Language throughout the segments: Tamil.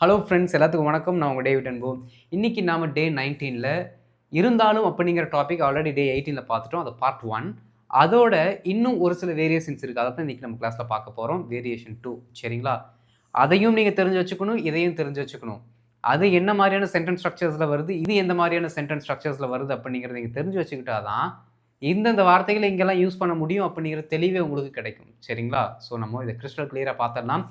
ஹலோ ஃப்ரெண்ட்ஸ், எல்லாத்துக்கும் வணக்கம். நான் உங்கள் டேவிட் அன்பு. இன்றைக்கி நாம் டே 19ல் இருந்தாலும் அப்படிங்கிற டாபிக் ஆல்ரெடி டே 18ல் பார்த்துட்டோம். அது பார்ட் 1. அதோட இன்னும் ஒரு சில வேரியேஷன்ஸ் இருக்குது. அதை தான் இன்றைக்கி நம்ம கிளாஸில் பார்க்க போகிறோம். வேரியேஷன் 2, சரிங்களா? அதையும் நீங்கள் தெரிஞ்சு வச்சுக்கணும், இதையும் தெரிஞ்சு வச்சுக்கணும். அது என்ன மாதிரியான சென்டென்ஸ் ஸ்ட்ரக்சர்ஸில் வருது, இது எந்த மாதிரியான சென்டென்ஸ் ஸ்ட்ரக்சர்ஸில் வருது அப்படிங்கிறத நீங்கள் தெரிஞ்சு வச்சுக்கிட்டா தான் இந்தந்த வார்த்தைகளை இங்கெல்லாம் யூஸ் பண்ண முடியும் அப்படிங்கிற தெளிவே உங்களுக்கு கிடைக்கும், சரிங்களா? ஸோ நம்ம இதை கிறிஸ்டல் கிளியராக பார்த்துடலாம்.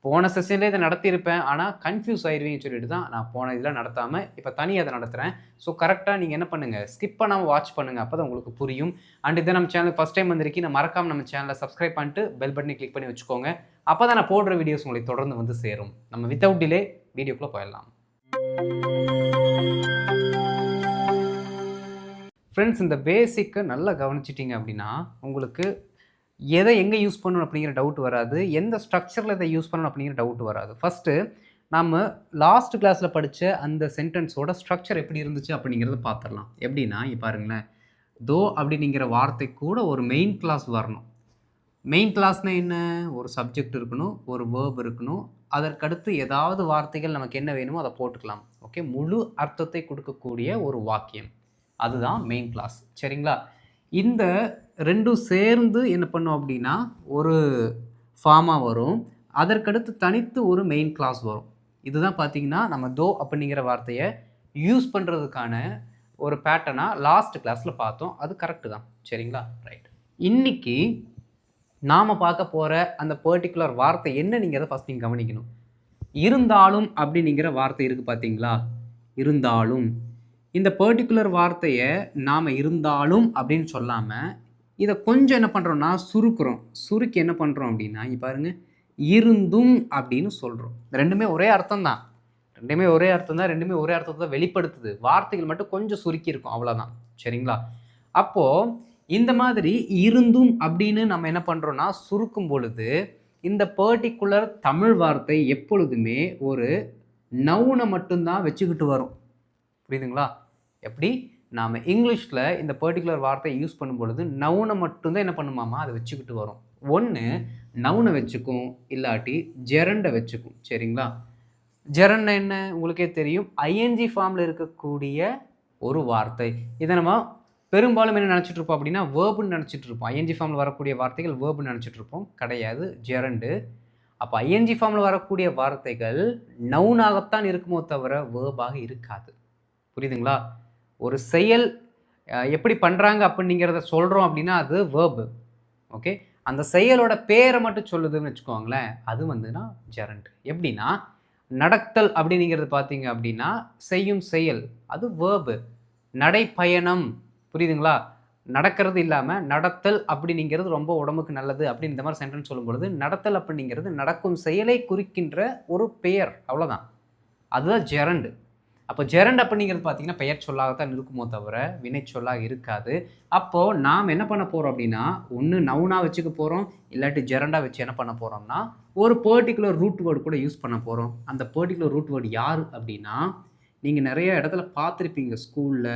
போன செஷன்லேயே இதை நடத்தியிருப்பேன், ஆனால் கன்ஃபியூஸ் ஆயிடுவீங்கன்னு சொல்லிட்டு தான் நான் போன இதில் நடத்தாமல் இப்போ தனியாக அதை நடத்துகிறேன். ஸோ கரெக்டாக நீங்கள் என்ன பண்ணுங்கள், ஸ்கிப் பண்ணாமல் வாட்ச் பண்ணுங்கள், அப்போ தான் உங்களுக்கு புரியும். அண்ட் இதை நம்ம சேனல் ஃபஸ்ட் டைம் வந்திருக்கீங்க, நான் மறக்காமல் நம்ம சேனலை சப்ஸ்கிரைப் பண்ணிட்டு பெல் பட்டனை கிளிக் பண்ணி வச்சுக்கோங்க. அப்போ தான் நான் போடுற வீடியோஸ் உங்களுக்கு தொடர்ந்து வந்து சேரும். நம்ம வித்தவுட் டிலே வீடியோக்குள்ளே போயிடலாம். ஃப்ரெண்ட்ஸ், இந்த பேசிக்கை நல்லா கவனிச்சிட்டிங்க அப்படின்னா உங்களுக்கு எதை எங்கே யூஸ் பண்ணணும் அப்படிங்கிற டவுட் வராது, எந்த ஸ்ட்ரக்சரில் இதை யூஸ் பண்ணணும் அப்படிங்கிற டவுட் வராது. ஃபஸ்ட்டு நம்ம லாஸ்ட் கிளாஸில் படித்த அந்த சென்டென்ஸோட ஸ்ட்ரக்சர் எப்படி இருந்துச்சு அப்படிங்கிறத பார்த்துடலாம். எப்படின்னா பாருங்களேன், தோ அப்படிங்கிற வார்த்தை கூட ஒரு மெயின் கிளாஸ் வரணும். மெயின் கிளாஸ்னால் என்ன? ஒரு சப்ஜெக்ட் இருக்கணும், ஒரு வேர்ப் இருக்கணும், அதற்கடுத்து ஏதாவது வார்த்தைகள் நமக்கு என்ன வேணுமோ அதை போட்டுக்கலாம். ஓகே, முழு அர்த்தத்தை கொடுக்கக்கூடிய ஒரு வாக்கியம், அதுதான் மெயின் கிளாஸ், சரிங்களா? இந்த ரெண்டும் சேர்ந்து என்ன பண்ணோம் அப்படின்னா ஒரு ஃபார்மாக வரும். அதற்கடுத்து தனித்து ஒரு மெயின் கிளாஸ் வரும். இதுதான் பார்த்தீங்கன்னா நம்ம தோ அப்படிங்கிற வார்த்தையை யூஸ் பண்ணுறதுக்கான ஒரு பேட்டர்னாக லாஸ்ட் கிளாஸில் பார்த்தோம். அது கரெக்டு தான், சரிங்களா? ரைட். இன்னைக்கு நாம் பார்க்க போகிற அந்த பர்டிகுலர் வார்த்தை என்ன, நீங்கள் அதை ஃபஸ்ட் நீங்கள் கவனிக்கணும். இருந்தாலும் அப்படிங்கிற வார்த்தை இருக்குது பார்த்தீங்களா? இருந்தாலும் இந்த பர்டிகுலர் வார்த்தையை நாம் இருந்தாலும் அப்படின்னு சொல்லாமல் இதை கொஞ்சம் என்ன பண்ணுறோம்னா சுருக்குறோம். சுருக்கி என்ன பண்ணுறோம் அப்படின்னா பாருங்க, இருந்தும் அப்படின்னு சொல்கிறோம். ரெண்டுமே ஒரே அர்த்தம் தான், ரெண்டுமே ஒரே அர்த்தத்தை தான் வெளிப்படுத்துது. வார்த்தைகள் மட்டும் கொஞ்சம் சுருக்கி இருக்கும், அவ்வளோதான், சரிங்களா? அப்போது இந்த மாதிரி இருந்தும் அப்படின்னு நம்ம என்ன பண்ணுறோன்னா சுருக்கும் பொழுது இந்த பர்டிகுலர் தமிழ் வார்த்தை எப்பொழுதுமே ஒரு நவுனை மட்டும்தான் வச்சுக்கிட்டு வரும். புரியுதுங்களா? எப்படி நாம் இங்கிலீஷில் இந்த பர்டிகுலர் வார்த்தையை யூஸ் பண்ணும் பொழுது நவுனை மட்டும்தான் என்ன பண்ணுமாமா அதை வச்சுக்கிட்டு வரும். ஒன்று நவுனை வச்சுக்கும், இல்லாட்டி ஜெரண்டை வச்சுக்கும், சரிங்களா? ஜெரண்டை என்ன உங்களுக்கே தெரியும், ஐஎன்ஜி ஃபார்மில் இருக்கக்கூடிய ஒரு வார்த்தை. இதை நம்ம பெரும்பாலும் என்ன நினச்சிட்டு இருப்போம் அப்படின்னா வேர்புன்னு நினச்சிட்டு இருப்போம். ஐஎன்ஜி ஃபார்மில் வரக்கூடிய வார்த்தைகள் வேர்புன்னு நினச்சிட்டு இருப்போம். கிடையாது, ஜெரண்டு. அப்போ ஐஎன்ஜி ஃபார்மில் வரக்கூடிய வார்த்தைகள் நவுனாகத்தான் இருக்குமோ தவிர வேர்பாக இருக்காது. புரியுதுங்களா? ஒரு செயல் எப்படி பண்ணுறாங்க அப்படிங்கிறத சொல்கிறோம் அப்படின்னா அது வேர்பு. ஓகே, அந்த செயலோட பேரை மட்டும் சொல்லுதுன்னு வச்சுக்கோங்களேன், அது வந்துன்னா ஜெரண்ட். எப்படின்னா நடத்தல் அப்படிங்கிறது பார்த்தீங்க அப்படின்னா செய்யும் செயல், அது வேர்பு. நடைப்பயணம், புரியுதுங்களா? நடக்கிறது இல்லாமல் நடத்தல் அப்படிங்கிறது ரொம்ப உடம்புக்கு நல்லது அப்படின்னு இந்த மாதிரி சென்டென்ஸ் சொல்லும் பொழுது நடத்தல் அப்படிங்கிறது நடக்கும் செயலை குறிக்கின்ற ஒரு பெயர், அவ்வளோதான். அதுதான் ஜெரண்டு. அப்போ ஜெரண்ட் அப்படிங்கிறது பார்த்தீங்கன்னா பெயர் சொல்லாகத்தான் இருக்குமோ தவிர வினை சொல்லாக இருக்காது. அப்போது நாம் என்ன பண்ண போகிறோம் அப்படின்னா ஒன்று நவுனாக வச்சுக்க போகிறோம், இல்லாட்டி ஜெரண்டாக வச்சு என்ன பண்ண போகிறோம்னா ஒரு பர்டிகுலர் ரூட் வேர்டு கூட யூஸ் பண்ண போகிறோம். அந்த பர்டிகுலர் ரூட் வேர்டு யார் அப்படின்னா நீங்கள் நிறைய இடத்துல பார்த்துருப்பீங்க, ஸ்கூலில்,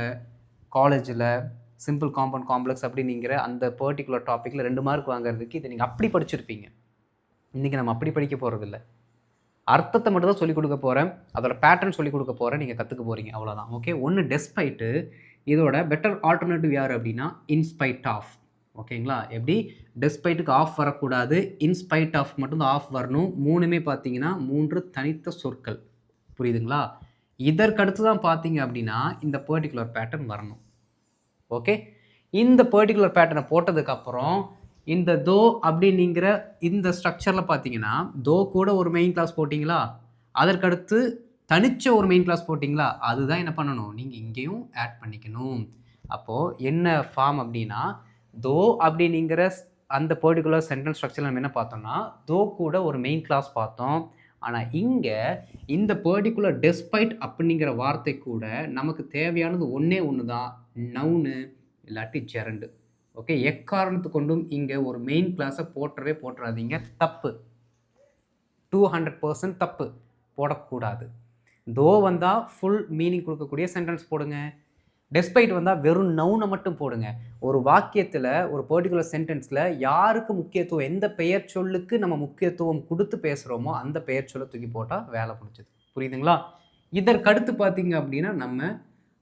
காலேஜில், சிம்பிள் காம்பவுண்ட் காம்ப்ளெக்ஸ் அப்படிங்கிற அந்த பர்டிகுலர் டாப்பிக்கில் 2 மார்க் வாங்குறதுக்கு இதை நீங்கள் அப்படி படிச்சிருப்பீங்க. இன்றைக்கி நம்ம அப்படி படிக்க போகிறதில்ல, அர்த்தத்தை மட்டும் தான் சொல்லிக் கொடுக்க போகிறேன், அதோட பேட்டர்ன் சொல்லிக் கொடுக்க போகிறேன், நீங்கள் கற்றுக்க போகிறீங்க, அவ்வளோதான். ஓகே, ஒன்று டெஸ்பைட்டு, இதோட பெட்டர் ஆல்டர்னேட்டிவ் யார் அப்படின்னா இன்ஸ்பைட் ஆஃப். ஓகேங்களா? எப்படி டெஸ்பைட்டுக்கு ஆஃப் வரக்கூடாது, இன்ஸ்பைட் ஆஃப் மட்டும்தான் ஆஃப் வரணும். 3மே பார்த்தீங்கன்னா 3 தனித்த சொற்கள், புரியுதுங்களா? இதற்கடுத்து தான் பார்த்தீங்க அப்படின்னா இந்த பர்டிகுலர் பேட்டர்ன் வரணும். ஓகே, இந்த பர்டிகுலர் பேட்டர்னை போட்டதுக்கப்புறம் இந்த தோ அப்படிங்கிற இந்த ஸ்ட்ரக்சரில் பார்த்தீங்கன்னா தோ கூட ஒரு மெயின் கிளாஸ் போட்டிங்களா, அதற்கடுத்து தனிச்ச ஒரு மெயின் கிளாஸ் போட்டிங்களா, அதுதான் என்ன பண்ணணும், நீங்கள் இங்கேயும் ஆட் பண்ணிக்கணும். அப்போது என்ன ஃபார்ம் அப்படின்னா தோ அப்படிங்கிற அந்த பர்டிகுலர் சென்டென்ஸ் ஸ்ட்ரக்சரில் நம்ம என்ன பார்த்தோம்னா தோ கூட ஒரு மெயின் கிளாஸ் பார்த்தோம். ஆனால் இங்கே இந்த பர்டிகுலர் டெஸ்பைட் அப்படிங்கிற வார்த்தை கூட நமக்கு தேவையானது ஒன்றே ஒன்று தான், நவுனு இல்லாட்டி ஜெரண்டு. ஓகே, எக்காரணத்து கொண்டும் இங்கே ஒரு மெயின் கிளாஸை போட்டுறாதீங்க, தப்பு, 200% தப்பு, போடக்கூடாது. தோ வந்தால் ஃபுல் மீனிங் கொடுக்கக்கூடிய சென்டென்ஸ் போடுங்க, டெஸ்பைட் வந்தால் வெறும் நவுனை மட்டும் போடுங்க. ஒரு வாக்கியத்தில் ஒரு பர்டிகுலர் சென்டென்ஸில் யாருக்கு முக்கியத்துவம், எந்த பெயர் சொல்லுக்கு நம்ம முக்கியத்துவம் கொடுத்து பேசுகிறோமோ அந்த பெயர் சொல்லை தூக்கி போட்டால் வேலை முடிஞ்சது. புரியுதுங்களா? இதற்கடுத்து பார்த்தீங்க அப்படின்னா, நம்ம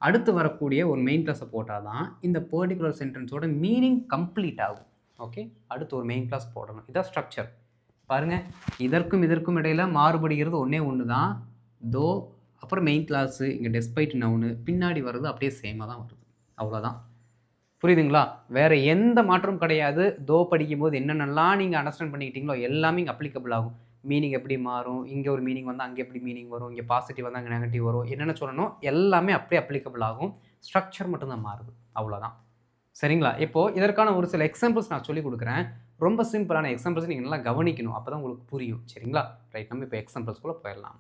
அடுத்து வரக்கூடிய ஒரு மெயின் கிளாஸை போட்டால் தான் இந்த பர்டிகுலர் சென்டென்ஸோட மீனிங் கம்ப்ளீட் ஆகும். ஓகே, அடுத்து ஒரு மெயின் கிளாஸ் போடணும். இதான் ஸ்ட்ரக்சர். பாருங்கள், இதற்கும் இடையில் மாறுபடுகிறது ஒன்றே ஒன்று தான். தோ, அப்புறம் மெயின் கிளாஸு, இங்கே டெஸ்பைட் நவுனு, பின்னாடி வர்றது அப்படியே சேமாக தான் வருது. அவ்வளோதான். புரியுதுங்களா? வேறு எந்த மாற்றமும் கிடையாது. தோ படிக்கும்போது என்னென்னலாம் நீங்கள் அண்டர்ஸ்டாண்ட் பண்ணிக்கிட்டீங்களோ எல்லாமே இங்கே அப்ளிகபிள் ஆகும். மீனிங் எப்படி மாறும், இங்கே ஒரு மீனிங் வந்தால் அங்கே எப்படி மீனிங் வரும், இங்கே பாசிட்டிவ் வந்தால் அங்கே நெகட்டிவ் வரும், என்னென்ன சொல்லணும் எல்லாமே அப்படியே அப்ளிகபிள் ஆகும். ஸ்ட்ரக்சர் மட்டும்தான் மாறுது. அவ்வளோதான். சரிங்களா? இப்போது இதற்கான ஒரு சில எக்ஸாம்பிள்ஸ் நான் சொல்லிக் கொடுக்குறேன். ரொம்ப சிம்பிளான எக்ஸாம்பிள்ஸ் நீங்கள் நல்லா கவனிக்கணும். அப்போ தான் உங்களுக்கு புரியும். சரிங்களா? ரைட், நம்ம இப்போ எக்ஸாம்பிள்ஸ்குள்ளே போயிடலாம்.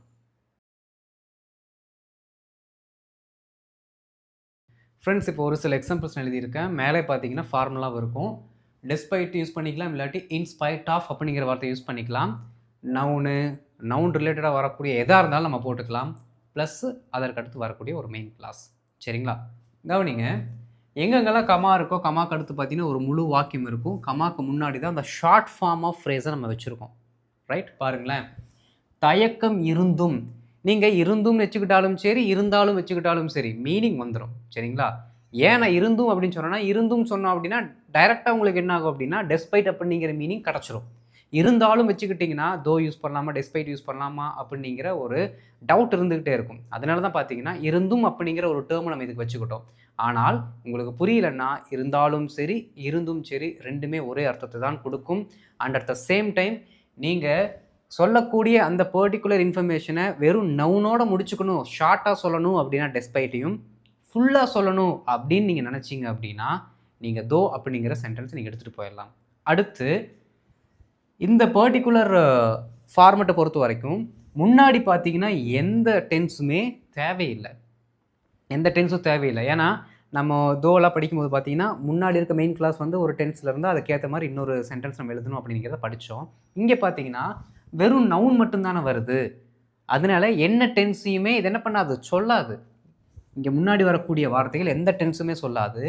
ஃப்ரெண்ட்ஸ், இப்போ ஒரு சில எக்ஸாம்பிள்ஸ் எழுதியிருக்கேன். மேலே பார்த்தீங்கன்னா ஃபார்முலாவும் இருக்கும். டெஸ்பைட் யூஸ் பண்ணிக்கலாம், இல்லாட்டி இன்ஸ்பைட் ஆஃப் அப்படிங்கிற வார்த்தை யூஸ் பண்ணிக்கலாம். நவுன் ரிலேட்டடாக வரக்கூடிய எதாக இருந்தாலும் நம்ம போட்டுக்கலாம். ப்ளஸ் அதற்கடுத்து வரக்கூடிய ஒரு மெயின் கிளாஸ். சரிங்களா? கவனிங்க, எங்கெங்கெல்லாம் கமா இருக்கோ கமாக்கு அடுத்து பார்த்தீங்கன்னா ஒரு முழு வாக்கியம் இருக்கும். கமாக்கு முன்னாடி தான் அந்த ஷார்ட் ஃபார்ம் ஆஃப் ஃப்ரேஸை நம்ம வச்சுருக்கோம். ரைட், பாருங்களேன். தயக்கம் இருந்தும், நீங்கள் இருந்தும் வச்சுக்கிட்டாலும் சரி, இருந்தாலும் வச்சுக்கிட்டாலும் சரி, மீனிங் வந்துடும். சரிங்களா? ஏன் நான் இருந்தும் அப்படின்னு சொன்னேன்னா, இருந்தும் சொன்னோம் அப்படின்னா டைரெக்டாக உங்களுக்கு என்ன ஆகும் அப்படின்னா டெஸ்பைட் அப்படிங்கிற மீனிங் கிடச்சிரும். இருந்தாலும் வச்சுக்கிட்டிங்கன்னா தோ யூஸ் பண்ணலாமா, டெஸ்பைட் யூஸ் பண்ணலாமா அப்படிங்கிற ஒரு டவுட் இருந்துக்கிட்டே இருக்கும். அதனால தான் பார்த்தீங்கன்னா இருந்தும் அப்படிங்கிற ஒரு டேர்மை நம்ம இதுக்கு வச்சுக்கிட்டோம். ஆனால் உங்களுக்கு புரியலன்னா இருந்தாலும் சரி, இருந்தும் சரி, ரெண்டுமே ஒரே அர்த்தத்தை தான் கொடுக்கும். And at the same time நீங்கள் சொல்லக்கூடிய அந்த பர்டிகுலர் இன்ஃபர்மேஷனை வெறும் நவுனோட முடிச்சுக்கணும், ஷார்ட்டாக சொல்லணும் அப்படின்னா டெஸ்பைட்டையும், ஃபுல்லாக சொல்லணும் அப்படின்னு நீங்கள் நினச்சிங்க அப்படின்னா நீங்கள் தோ அப்படிங்கிற சென்டென்ஸ் நீங்கள் எடுத்துகிட்டு போயிடலாம். அடுத்து இந்த பர்டிகுலர் ஃபார்மெட்டை பொறுத்த வரைக்கும் முன்னாடி பார்த்தீங்கன்னா எந்த டென்ஸுமே தேவையில்லை. எந்த டென்ஸும் தேவையில்லை. ஏன்னா நம்ம தோலாம் படிக்கும்போது பார்த்தீங்கன்னா முன்னாடி இருக்க மெயின் கிளாஸ் வந்து ஒரு டென்ஸில் இருந்தால் அதுக்கேற்ற மாதிரி இன்னொரு சென்டென்ஸ் நம்ம எழுதணும் அப்படிங்கிறத படித்தோம். இங்கே பார்த்தீங்கன்னா வெறும் நவுன் மட்டும்தானே வருது. அதனால என்ன டென்ஸையுமே இது என்ன பண்ணாது, சொல்லாது. இங்கே முன்னாடி வரக்கூடிய வார்த்தைகள் எந்த டென்ஸுமே சொல்லாது.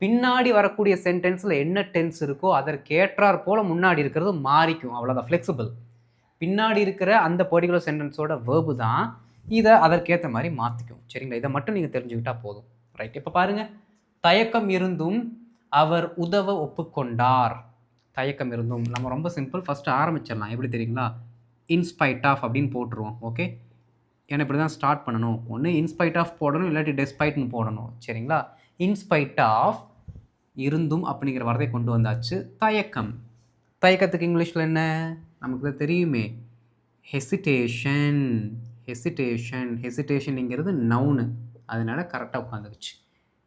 பின்னாடி வரக்கூடிய சென்டென்ஸில் என்ன டென்ஸ் இருக்கோ அதற்கேற்றார் போல் முன்னாடி இருக்கிறது மாறிக்கும். அவ்வளோதான், ஃப்ளெக்சிபிள். பின்னாடி இருக்கிற அந்த பர்டிகுலர் சென்டென்ஸோட வேர்பு தான் இதை அதற்கேற்ற மாதிரி மாற்றிக்கும். சரிங்களா? இதை மட்டும் நீங்கள் தெரிஞ்சுக்கிட்டால் போதும். ரைட், இப்போ பாருங்கள், தயக்கம் இருந்தும் அவர் உதவ ஒப்புக்கொண்டார். தயக்கம் இருந்தும் நம்ம ரொம்ப சிம்பிள், ஃபஸ்ட்டு ஆரம்பிச்சிடலாம். எப்படி தெரியுங்களா? இன்ஸ்பைட் ஆஃப் அப்படின்னு போட்டுருவோம். ஓகே, ஏன்னா இப்படி தான் ஸ்டார்ட் பண்ணணும். ஒன்று இன்ஸ்பைட் ஆஃப் போடணும், இல்லாட்டி டெஸ்பைட்னு போடணும். சரிங்களா? இன்ஸ்பைட் ஆஃப் இருந்தும் அப்படிங்கிற வார்த்தையை கொண்டு வந்தாச்சு. தயக்கம், தயக்கத்துக்கு இங்கிலீஷில் என்ன நமக்கு தெரியுமே, ஹெசிடேஷன். ஹெசிடேஷன்ங்கிறது நவுனு, அதனால கரெக்டாக உட்காந்துருச்சு.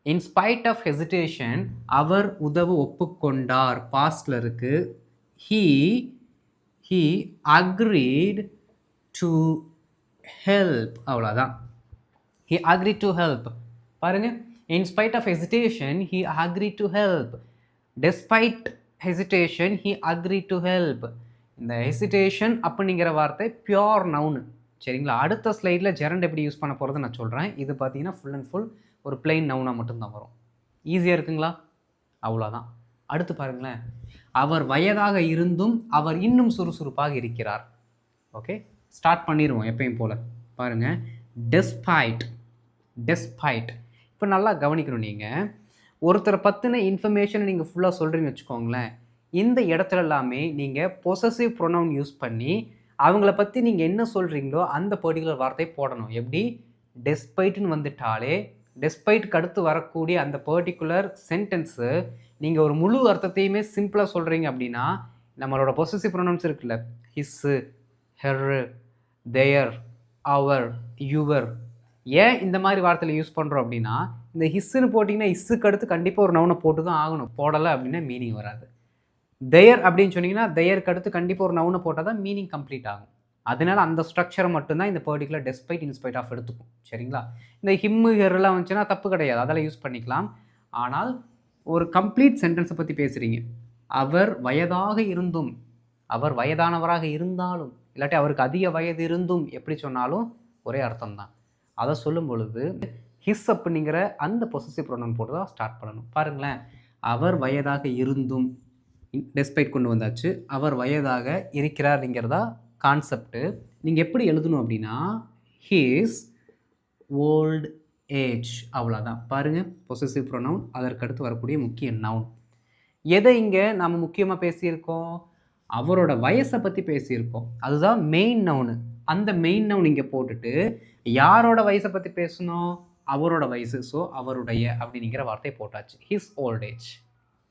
இன்ஸ்பைட் ஆஃப் ஹெசிடேஷன் அவர் உதவ ஒப்புக்கொண்டார், பாஸ்டில் இருக்கு. he agreed to help. அவ்வளோதான், he agreed to help. பாருங்க, in spite of hesitation he agreed to help. despite hesitation he agreed to help. இந்த ஹெசிடேஷன் அப்படிங்கிற வார்த்தை பியோர் நவுனு. சரிங்களா? அடுத்த ஸ்லைடில் ஜெரண்ட் எப்படி யூஸ் பண்ண போகிறது நான் சொல்கிறேன். இது பார்த்தீங்கன்னா ஃபுல் அண்ட் ஃபுல் ஒரு பிளெயின் நவுனாக மட்டும்தான் வரும். ஈஸியாக இருக்குங்களா? அவ்வளோதான். அடுத்து பாருங்களேன், அவர் வயதாக இருந்தும் அவர் இன்னும் சுறுசுறுப்பாக இருக்கிறார். ஓகே, ஸ்டார்ட் பண்ணிடுவோம் எப்பயும் போல். பாருங்கள், டெஸ்பைட். இப்போ நல்லா கவனிக்கணும். நீங்கள் ஒருத்தரை பற்றின இன்ஃபர்மேஷனை நீங்கள் ஃபுல்லாக சொல்கிறீங்கன்னு வச்சுக்கோங்களேன். இந்த இடத்துல எல்லாமே நீங்கள் பொசசிவ் ப்ரொனவுன் யூஸ் பண்ணி அவங்கள பற்றி நீங்கள் என்ன சொல்கிறீங்களோ அந்த பர்டிகுலர் வார்த்தை போடணும். எப்படி? டெஸ்பைட்னு வந்துட்டாலே டெஸ்பைட்க்கு அடுத்து வரக்கூடிய அந்த பர்டிகுலர் சென்டென்ஸு நீங்கள் ஒரு முழு அர்த்தத்தையுமே சிம்பிளாக சொல்கிறீங்க அப்படின்னா நம்மளோட பொசசிவ் ப்ரொனவுன்ஸ் இருக்குல்ல, ஹிஸ்ஸு, ஹெர்ரு, தேயர், அவர், யுவர். ஏன் இந்த மாதிரி வார்த்தையில் யூஸ் பண்ணுறோம் அப்படின்னா, இந்த ஹிஸ்ஸுன்னு போட்டிங்கன்னா ஹிஸ்ஸுக்கு அடுத்து கண்டிப்பாக ஒரு நவுனை போட்டு தான் ஆகணும். போடலை அப்படின்னா மீனிங் வராது. தேயர் அப்படின்னு சொன்னீங்கன்னா தேயருக்கு அடுத்து கண்டிப்பாக ஒரு நவுனை போட்டால் தான் மீனிங் கம்ப்ளீட் ஆகும். அதனால அந்த ஸ்ட்ரக்சரை மட்டும்தான் இந்த பர்டிகுலர் டெஸ்பைட் இன்ஸ்பைட் ஆஃப் எடுத்துக்கும். சரிங்களா? இந்த ஹிம்மு ஹெர்லாம் வந்துச்சுன்னா தப்பு கிடையாது, அதெல்லாம் யூஸ் பண்ணிக்கலாம். ஆனால் ஒரு கம்ப்ளீட் சென்டென்ஸை பற்றி பேசுகிறீங்க. அவர் வயதாக இருந்தும், அவர் வயதானவராக இருந்தாலும், இல்லாட்டி அவருக்கு அதிக வயது இருந்தும் எப்படி சொன்னாலும் ஒரே அர்த்தம் தான். அதை சொல்லும் பொழுது ஹிஸ் அப்படிங்கிற அந்த பொசசிவ் ப்ரொனவுன் போட்டு தான் ஸ்டார்ட் பண்ணணும். பாருங்களேன், அவர் வயதாக இருந்தும் டெஸ்பைட் கொண்டு வந்தாச்சு. அவர் வயதாக இருக்கிறாருங்கிறதா கான்செப்ட்டு. நீங்கள் எப்படி எழுதணும் அப்படின்னா, ஹிஸ் ஓல்ட் ஏஜ். அவ்வளோதான். பாருங்கள், பொசசிவ் ப்ரொனவுன் அதற்கடுத்து வரக்கூடிய முக்கிய நவுன். எதை இங்கே நாம் முக்கியமாக பேசியிருக்கோம்? அவரோட வயசை பற்றி பேசியிருக்கோம். அதுதான் மெயின் நவுனு. அந்த மெயின் நவுன் இங்கே போட்டுட்டு யாரோட வயசை பற்றி பேசணும்? அவரோட வயசு. ஸோ அவருடைய அப்படிங்கிற வார்த்தை போட்டாச்சு. His old age.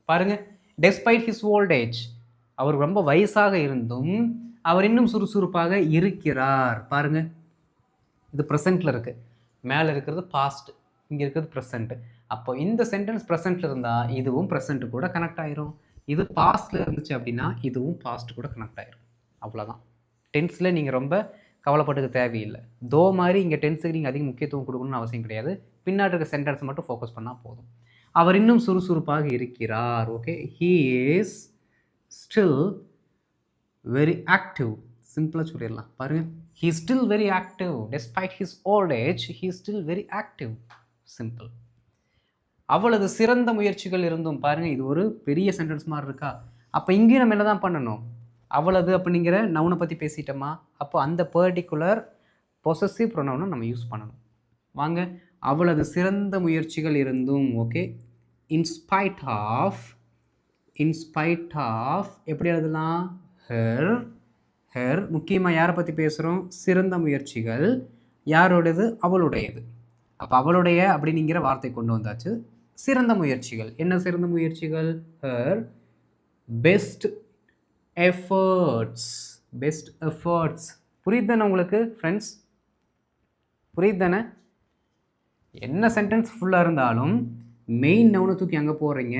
பாருங்கள், டெஸ்பைட் ஹிஸ் ஓல்ட் ஏஜ், அவர் ரொம்ப வயசாக இருந்தும் அவர் இன்னும் சுறுசுறுப்பாக இருக்கிறார். பாருங்கள், இது ப்ரெசென்ட்டில் இருக்குது, மேலே இருக்கிறது பாஸ்ட், இங்கே இருக்கிறது ப்ரெசென்ட். அப்போ இந்த சென்டென்ஸ் ப்ரெசென்ட்டில் இருந்தால் இதுவும் ப்ரெசென்ட் கூட கனெக்ட் ஆயிரும். இது பாஸ்ட்டில் இருந்துச்சு அப்படின்னா இதுவும் பாஸ்ட் கூட கனெக்ட் ஆயிரும். அவ்வளோதான். டென்ஸில் நீங்கள் ரொம்ப கவலைப்பட்டுக்க தேவையில்லை. தோ மாதிரி இங்கே டென்ஸுக்கு நீங்கள் அதிக முக்கியத்துவம் கொடுக்கணும்னு அவசியம் கிடையாது. பின்னாடி இருக்க சென்டென்ஸ் மட்டும் ஃபோக்கஸ் பண்ணால் போதும். அவர் இன்னும் சுறுசுறுப்பாக இருக்கிறார். Okay, he is still very active. சிம்பிளாக சொல்லிடலாம். பாருங்கள், he is still very active despite his old age. He is still very active. Simple. அவளது சிறந்த முயற்சிகள் இருந்தும். பாருங்கள், இது ஒரு பெரிய சென்டென்ஸ் மாதிரி இருக்கா? அப்போ இங்கேயும் நம்ம என்ன தான் பண்ணணும்? அவளது அப்படிங்கிற நவுனை பற்றி பேசிட்டோமா? அப்போ அந்த பர்டிகுலர் பொசசிவ் ப்ரொனவுனை நம்ம யூஸ் பண்ணணும். வாங்க, அவளது சிறந்த முயற்சிகள் இருந்தும். ஓகே, இன்ஸ்பைட் ஆஃப் எப்படி எழுதலாம்? ஹெர். முக்கியமாக யாரை பற்றி பேசுகிறோம்? சிறந்த முயற்சிகள். யாரோடது? அவளுடையது. அப்போ அவளுடைய அப்படிங்கிற வார்த்தை கொண்டு வந்தாச்சு. சிறந்த முயற்சிகள். என்ன சிறந்த முயற்சிகள்? Her best efforts. புரியுது தானே உங்களுக்கு ஃப்ரெண்ட்ஸ்? புரியுது தானே? என்ன சென்டென்ஸ் ஃபுல்லாக இருந்தாலும் மெயின் நவுனை தூக்கி அங்கே போடுறீங்க.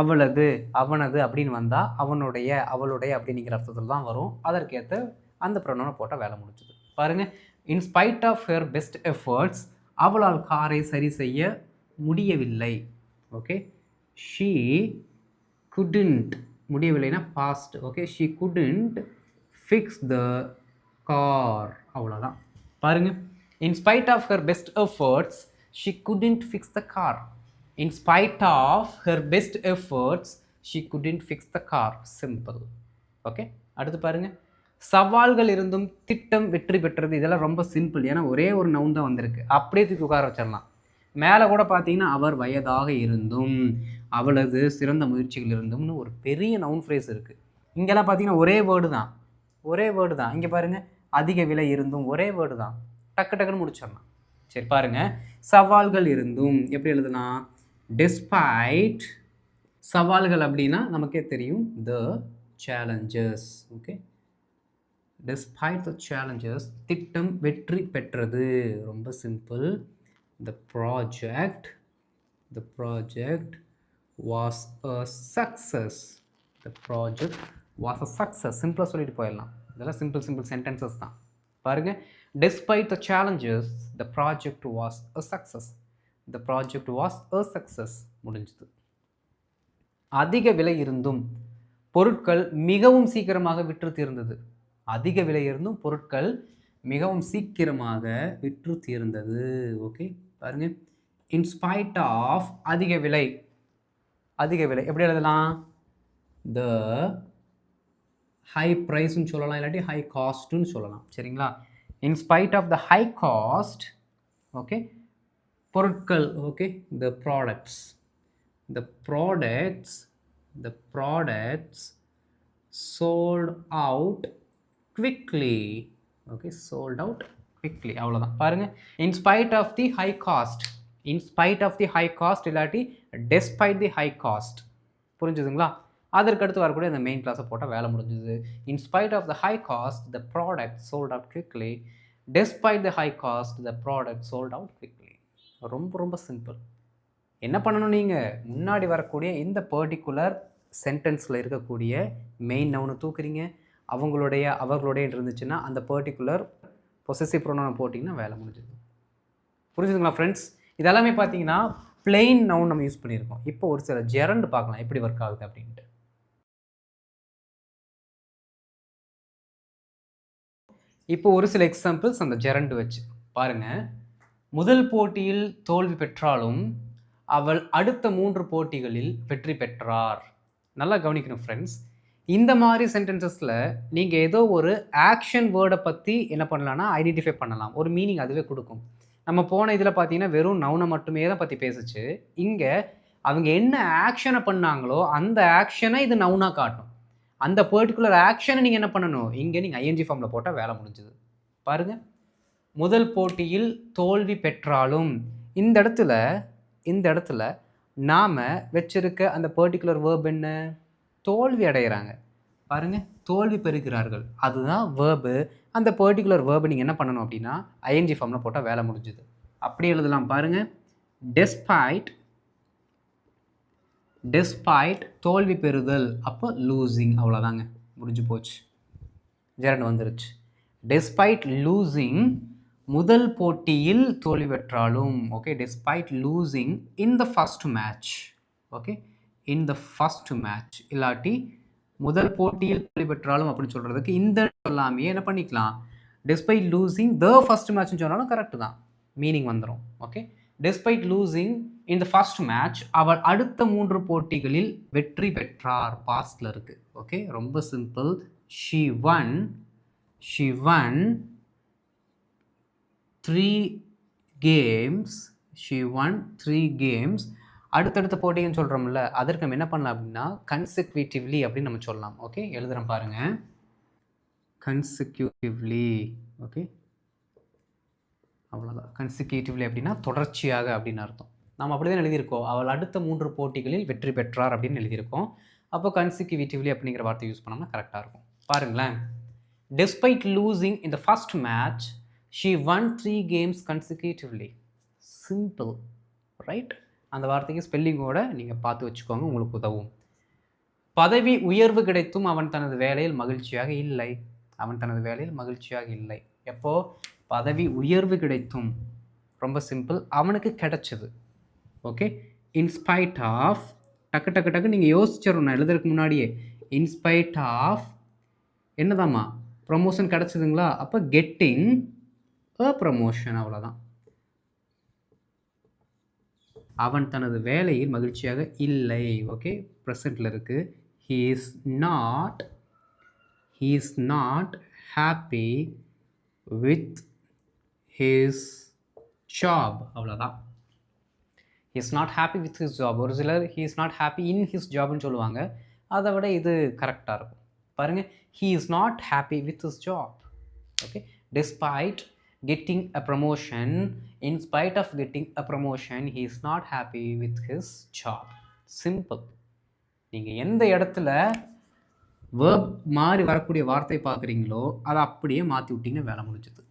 அவளது, அவனது அப்படின்னு வந்தால் அவனுடைய, அவளுடைய அப்படிங்கிற அர்த்தத்தில் தான் வரும். அதற்கேற்ற அந்த ப்ரொனவுனை போட்டால் வேலை முடிச்சுது. பாருங்கள், in spite of her best efforts, அவளால் காரை சரி செய்ய முடியவில்லை. ஓகே, ஷீ குடன்ட், முடியவில்லைன்னா past. Okay, she couldn't fix the car. அவ்வளோதான். பாருங்கள், in spite of her best efforts she couldn't fix the car. In spite of her best efforts, she couldn't fix the car. Simple. Okay, அடுத்து பாருங்க, சவால்கள் இருந்தும் திட்டம் வெற்றி பெற்றது. இதெல்லாம் ரொம்ப சிம்பிள். ஏன்னா ஒரே ஒரு நவுன் தான் வந்திருக்கு. அப்படியே தூக்கி உட்கார வச்சிடலாம். மேலே கூட பார்த்தீங்கன்னா அவர் வயதாக இருந்தும், அவளது சிறந்த முயற்சிகள் இருந்தும்னு ஒரு பெரிய நவுன் ஃப்ரேஸ் இருக்குது. இங்கெல்லாம் பார்த்தீங்கன்னா ஒரே வேர்டு தான். இங்கே பாருங்கள், அதிக விலை இருந்தும் ஒரே வேர்டு தான். டக்குன்னு முடிச்சிடலாம். சரி பாருங்கள், சவால்கள் இருந்தும் எப்படி எழுதலாம்? டெஸ்பைட். சவால்கள் அப்படின்னா நமக்கே தெரியும், the challenges. Okay, despite the challenges, திட்டம் வெற்றி பெற்றது. ரொம்ப simple. The project was a success. சிம்பிளாக சொல்லிட்டு போயிடலாம். இதெல்லாம் சிம்பிள் சென்டென்சஸ் தான். பாருங்கள், despite the challenges, the project was a success. முடிஞ்சது. அதிக விலை இருந்தும் பொருட்கள் மிகவும் சீக்கிரமாக விற்று தீர்ந்தது. அதிக விலை இருந்தும் பொருட்கள் மிகவும் சீக்கிரமாக விற்று தீர்ந்தது. ஓகே, பாருங்க, இன்ஸ்பைட் ஆஃப் அதிக விலை எப்படி எழுதலாம்? த ஹை ப்ரைஸ்ன்னு சொல்லலாம், இல்லாட்டி ஹை காஸ்ட்னு சொல்லலாம். சரிங்களா? In spite of the high cost, okay, பொருட்கள். Okay, the products sold out quickly. Okay, sold out quickly. அவ்வளோதான். பாருங்க, in spite of the high cost இல்லாட்டி despite the high cost. புரிஞ்சுதுங்களா? அதற்கடுத்து வரக்கூடிய அந்த மெயின் கிளாஸை போட்டால் வேலை முடிஞ்சுது. In spite of the high cost, the product sold out quickly. Despite the high cost, the product sold out quickly. ரொம்ப சிம்பிள். என்ன பண்ணணும்? நீங்கள் முன்னாடி வரக்கூடிய இந்த பர்டிகுலர் சென்டென்ஸில் இருக்கக்கூடிய மெயின் நவுனை தூக்குறீங்க. அவர்களுடைய இருந்துச்சுன்னா அந்த பர்டிகுலர் பொசசிவ் ப்ரொனவுனை போட்டிங்கன்னா வேலை முடிஞ்சுது. புரிஞ்சுதுங்களா ஃப்ரெண்ட்ஸ்? இதெல்லாமே பார்த்தீங்கன்னா பிளெயின் நவுன் நம்ம யூஸ் பண்ணியிருக்கோம். இப்போ ஒரு சில ஜெரண்ட் பார்க்கலாம் எப்படி ஒர்க் ஆகுது அப்படின்ட்டு. இப்போ ஒரு சில எக்ஸாம்பிள்ஸ் அந்த ஜெரண்ட் வச்சு பாருங்கள். முதல் போட்டியில் தோல்வி பெற்றாலும் அவள் அடுத்த 3 போட்டிகளில் வெற்றி பெற்றார். நல்லா கவனிக்கணும் ஃப்ரெண்ட்ஸ். இந்த மாதிரி சென்டென்சஸில் நீங்கள் ஏதோ ஒரு ஆக்ஷன் வேர்டை பற்றி என்ன பண்ணலான்னா ஐடென்டிஃபை பண்ணலாம். ஒரு மீனிங் அதுவே கொடுக்கும். நம்ம போன இதில் பார்த்தீங்கன்னா வெறும் நவுனை மட்டுமே தான் பற்றி பேசுச்சு. இங்கே அவங்க என்ன ஆக்ஷனை பண்ணாங்களோ அந்த ஆக்ஷனை இது நவுனாக காட்டும். அந்த பர்டிகுலர் ஆக்ஷனை நீங்கள் என்ன பண்ணணும், இங்கே நீங்கள் ஐஎன்ஜி ஃபார்மில் போட்டால் வேலை முடிஞ்சுது. பாருங்கள், முதல் போட்டியில் தோல்வி பெற்றாலும் இந்த இடத்துல நாம் வச்சிருக்க அந்த பர்டிகுலர் வேர்ப் என்ன, தோல்வி அடைகிறாங்க. பாருங்கள், தோல்வி பெறுகிறார்கள், அதுதான் வேர்பு. அந்த பர்டிகுலர் வேர்பு நீங்கள் என்ன பண்ணணும் அப்படின்னா ஐஎன்ஜி ஃபார்மில் போட்டால் வேலை முடிஞ்சுது. அப்படி எழுதலாம். பாருங்கள், டெஸ்பைட் தோல்வி பெறுதல், அப்போ லூசிங், அவ்வளோதாங்க, முடிஞ்சு போச்சு. ஜெரண்ட் வந்துருச்சு. டெஸ்பைட் லூசிங், முதல் போட்டியில் தோல்வி பெற்றாலும். Okay, despite losing in the first match. Okay, in the first match, இல்லாட்டி முதல் போட்டியில் தோல்வி பெற்றாலும் அப்படின்னு சொல்கிறதுக்கு இந்த சொல்லாமையே என்ன பண்ணிக்கலாம், டெஸ்பைட் லூசிங் த ஃபர்ஸ்ட் மேட்ச்னு சொன்னாலும் கரெக்டு தான், மீனிங் வந்துடும். Okay, despite losing in the first match, அவர் அடுத்த 3 போட்டிகளில் வெற்றி பெற்றார், பாஸ்டில் இருக்குது. ஓகே, ரொம்ப simple. she won 3 games. she won 3 games. அடுத்தடுத்த போட்டின்னு சொல்கிறோம்ல, அதற்கு நம்ம என்ன பண்ணலாம் அப்படின்னா கன்செக்யூட்டிவ்லி அப்படின்னு நம்ம சொல்லலாம். ஓகே, எழுதுகிறேன் பாருங்கள், கன்செக்யூட்டிவ்லி. ஓகே, அவ்வளோதான். கன்செக்யூட்டிவ்லி அப்படின்னா தொடர்ச்சியாக அப்படின்னு அர்த்தம். நம்ம அப்படி தான் எழுதியிருக்கோம், அவள் அடுத்த 3 போட்டிகளில் வெற்றி பெற்றார் அப்படின்னு எழுதியிருக்கோம். அப்போ கன்செக்யூட்டிவ்லி அப்படிங்கிற வார்த்தை யூஸ் பண்ணோம்னா கரெக்டாக இருக்கும். பாருங்களேன், despite losing in the first match she won 3 games consecutively. Simple, right? அந்த வார்த்தைக்கு ஸ்பெல்லிங்கோட நீங்கள் பார்த்து வச்சுக்கோங்க, உங்களுக்கு உதவும். பதவி உயர்வு கிடைத்தும் அவன் தனது வேலையில் மகிழ்ச்சியாக இல்லை. அவன் தனது வேலையில் மகிழ்ச்சியாக இல்லை. எப்போ பதவி உயர்வு கிடைத்தும், ரொம்ப சிம்பிள், அவனுக்கு கிடைச்சது. ஓகே, இன்ஸ்பைட் ஆஃப், டக்கு நீங்கள் யோசிச்சிடணும் நான் எழுதுறதுக்கு முன்னாடியே. இன்ஸ்பைட் ஆஃப் என்னதாம்மா, ப்ரமோஷன் கிடச்சிதுங்களா, அப்போ கெட்டிங் அ ப்ரமோஷன், அவ்வளோதான். அவன் தனது வேலையில் மகிழ்ச்சியாக இல்லை. ஓகே, ப்ரெசண்ட்டில் இருக்குது. he is not happy with his job, அவ்வளோதான். he is not happy with his job. ஒரு சிலர் he is not happy in his jobனு சொல்லுவாங்க, அதை விட இது கரெக்டாக இருக்கும். பாருங்கள், he is not happy with his job. Okay, despite getting a promotion, in spite of getting a promotion, he is not happy with his job. Simple. நீங்கள் எந்த இடத்துல வேர்ப் மாதிரி வரக்கூடிய வார்த்தை பார்க்குறீங்களோ அதை அப்படியே மாற்றி விட்டிங்கன்னா வேலை முடிஞ்சது.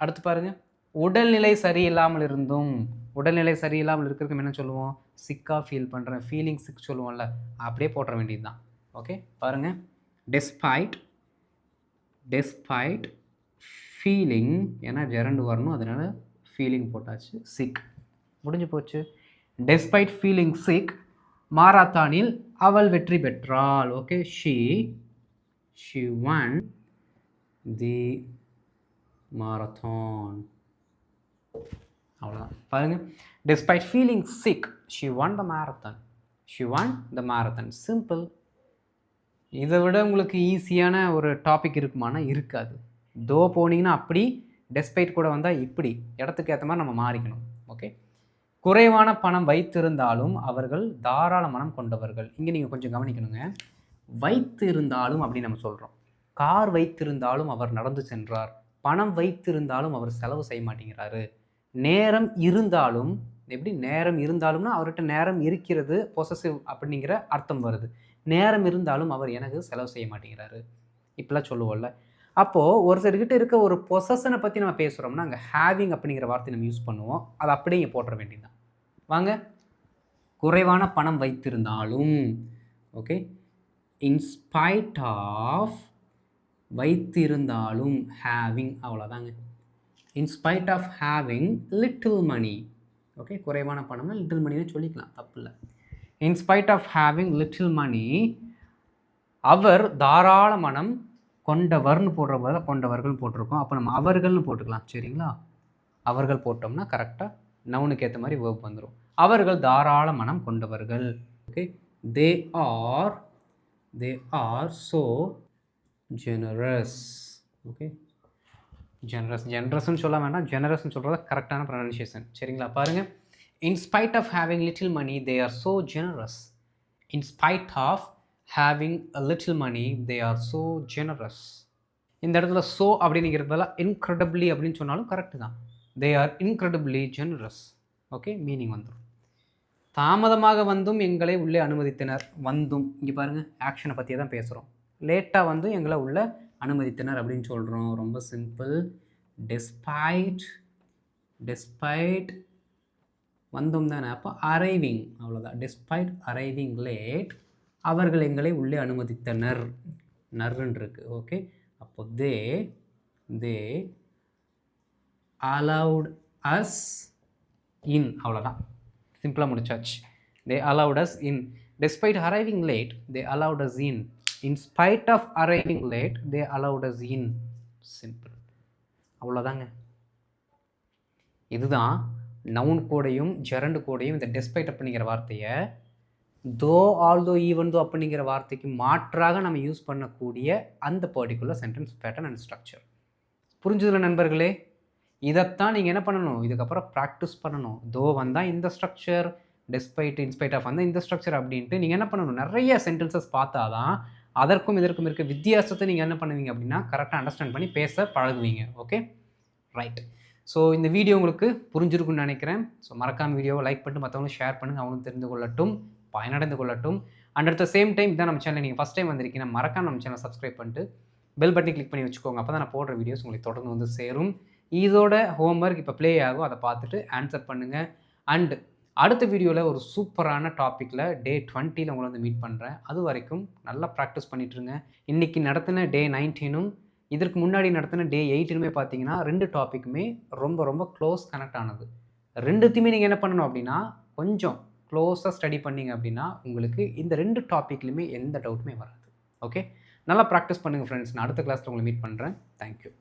அடுத்து பாருங்கள், உடல்நிலை சரியில்லாமல் இருந்தும், உடல்நிலை சரியில்லாமல் இருக்கிறதுக்கு என்ன சொல்லுவோம், சிக்காக ஃபீல் பண்ணுறேன், ஃபீலிங் சிக் சொல்லுவோம்ல, அப்படியே போட்டுற வேண்டியது தான். ஓகே, பாருங்கள், டெஸ்பைட் ஃபீலிங், ஏன்னா ஜெரண்டு வரணும், அதனால் ஃபீலிங் போட்டாச்சு, சிக், முடிஞ்சு போச்சு. டெஸ்பைட் ஃபீலிங் சிக், மாரத்தானில் அவள் வெற்றி பெற்றாள். Okay, she won the marathon, அவ்வளோதான். பாருங்கள், despite feeling sick, she won the marathon. Simple. இதை விட உங்களுக்கு ஈஸியான ஒரு டாபிக் இருக்குமானா இருக்காது. தோ போனீங்கன்னா அப்படி, டெஸ்பைட் கூட வந்தால் இப்படி, இடத்துக்கு ஏற்ற மாதிரி நம்ம மாறிக்கணும். ஓகே, குறைவான பணம் வைத்திருந்தாலும் அவர்கள் தாராள மனம் கொண்டவர்கள். இங்கே நீங்கள் கொஞ்சம் கவனிக்கணுங்க. வைத்திருந்தாலும் அப்படின்னு நம்ம சொல்கிறோம். கார் வைத்திருந்தாலும் அவர் நடந்து சென்றார், பணம் வைத்திருந்தாலும் அவர் செலவு செய்ய மாட்டேங்கிறாரு. நேரம் இருந்தாலும், எப்படி நேரம் இருந்தாலும்னா அவர்கிட்ட நேரம் இருக்கிறது, பொசசிவ் அப்படிங்கிற அர்த்தம் வருது. நேரம் இருந்தாலும் அவர் எனக்கு செலவு செய்ய மாட்டேங்கிறாரு, இப்படிலாம் சொல்லுவோம்ல. அப்போது ஒருத்தர்கிட்ட இருக்க ஒரு பொசஷனை பற்றி நம்ம பேசுகிறோம்னா அங்கே ஹேவிங் அப்படிங்கிற வார்த்தை நம்ம யூஸ் பண்ணுவோம். அது அப்படியே இங்கே போட்டுற வேண்டியதுதான். வாங்க, குறைவான பணம் வைத்திருந்தாலும், ஓகே, இன்ஸ்பைட் ஆஃப் வைத்திருந்தாலும், ஹேவிங், அவ்வளோதாங்க. In spite of having little money. Okay, குறைவான பணம்னா லிட்டில் மணின்னு சொல்லிக்கலாம், தப்பு இல்லை. In spite of having little money, அவர் தாராள மனம் கொண்டவர்னு போடுற போது கொண்டவர்கள் போட்டிருக்கோம். அப்போ நம்ம அவர்கள்னு போட்டுக்கலாம், சரிங்களா? அவர்கள் போட்டோம்னா கரெக்டாக நவுனுக்கு ஏற்ற மாதிரி வேர்ப் வந்துடும். அவர்கள் தாராள மனம் கொண்டவர்கள். Okay, they are they are so generous. Okay, ஜெனரஸ்ன்னு சொல்ல வேண்டாம், ஜெனரஸ்ன்னு சொல்கிறது கரெக்டான ப்ரொனன்சியேஷன். சரிங்களா? பாருங்கள், in spite of having little money they are so generous. In spite of having a little money they are so generous. இந்த இடத்துல ஸோ அப்படிங்கிறதுல இன்க்ரெடிபிளி அப்படின்னு சொன்னாலும் கரெக்டு தான். They are incredibly generous. Okay, meaning வந்துடும். தாமதமாக வந்தும் எங்களை உள்ளே அனுமதித்தனர். வந்தும் இங்கே பாருங்கள், ஆக்ஷனை பற்றியே தான் பேசுகிறோம். லேட்டாக வந்து எங்களை உள்ளே அனுமதித்தனர் அப்படின்னு சொல்கிறோம். ரொம்ப சிம்பிள். டெஸ்பைட், டெஸ்பைட் வந்தும் தானே, அப்போ அரைவிங், அவ்வளோதான். டெஸ்பைட் அரைவிங் லேட் அவர்கள் எங்களை உள்ளே அனுமதித்தனர். நர்ன்னு இருக்குது. ஓகே, அப்போ தே allowed us in, அவ்வளோதான். சிம்பிளாக முடிச்சாச்சு. தே allowed us in. despite arriving late they allowed us in. in spite of arriving late they allowed us in. Simple, அவ்வளோதாங்க. இதுதான் நவுன் கோடையும் ஜெரண்டு கோடையும் இந்த டெஸ்பைட் அப்படிங்கிற வார்த்தையை தோ, ஆல்தோ, ஈவன் தோ அப்படிங்கிற வார்த்தைக்கு மாற்றாக நம்ம யூஸ் பண்ணக்கூடிய அந்த particular sentence pattern and structure. புரிஞ்சுதுல நண்பர்களே? இதைத்தான் நீங்கள் என்ன பண்ணணும், இதுக்கப்புறம் ப்ராக்டிஸ் பண்ணணும். தோ வந்தால் இந்த ஸ்ட்ரக்சர், டெஸ்பைட் இன்ஸ்பைட் ஆஃப் வந்தால் இந்த ஸ்ட்ரக்சர் அப்படின்ட்டு நீங்கள் என்ன பண்ணணும், நிறைய சென்டென்சஸ் பார்த்தா தான் அதற்கும் இதற்கும் இருக்க வித்தியாசத்தை நீங்கள் என்ன பண்ணுவீங்க அப்படின்னா கரெக்டாக அண்டர்ஸ்டாண்ட் பண்ணி பேச பழகுவீங்க. Okay, right. ஸோ இந்த வீடியோ உங்களுக்கு புரிஞ்சிருக்குன்னு நினைக்கிறேன். ஸோ மறக்காம வீடியோவை லைக் பண்ணிட்டு மற்றவங்களும் ஷேர் பண்ணுங்கள், அவங்களும் தெரிந்து கொள்ளட்டும், பயனடைந்து கொள்ளட்டும். And at the same time இதான் நம்ம சேனல் நீங்கள் ஃபஸ்ட் டைம் வந்திருக்கீங்கன்னா மறக்காம நம்ம சேனல் சப்ஸ்கிரைப் பண்ணிட்டு பெல் பட்டனை கிளிக் பண்ணி வச்சுக்கோங்க. அப்போ தான் நான் போடுற வீடியோஸ் உங்களுக்கு தொடர்ந்து வந்து சேரும். இதோட ஹோம்ஒர்க் இப்போ ப்ளே ஆகும், அதை பார்த்துட்டு ஆன்சர் பண்ணுங்கள். அண்ட் அடுத்த வீடியோவில் ஒரு சூப்பரான டாப்பிக்கில் டே 20 உங்களை வந்து மீட் பண்ணுறேன். அது வரைக்கும் நல்லா ப்ராக்டிஸ் பண்ணிட்டுருங்க. இன்றைக்கி நடத்தின டே 19 இதற்கு முன்னாடி நடத்தின டே 8 பார்த்தீங்கன்னா 2 டாப்பிக்குமே ரொம்ப ரொம்ப க்ளோஸ் கனெக்ட் ஆனது. ரெண்டுத்தையுமே நீங்கள் என்ன பண்ணணும் அப்படின்னா கொஞ்சம் க்ளோஸாக ஸ்டடி பண்ணிங்க அப்படின்னா உங்களுக்கு இந்த 2 டாப்பிக்லையுமே எந்த டவுட்டுமே வராது. ஓகே, நல்லா ப்ராக்டிஸ் பண்ணுங்கள் ஃப்ரெண்ட்ஸ். நான் அடுத்த கிளாஸில் உங்களை மீட் பண்ணுறேன். தேங்க்யூ.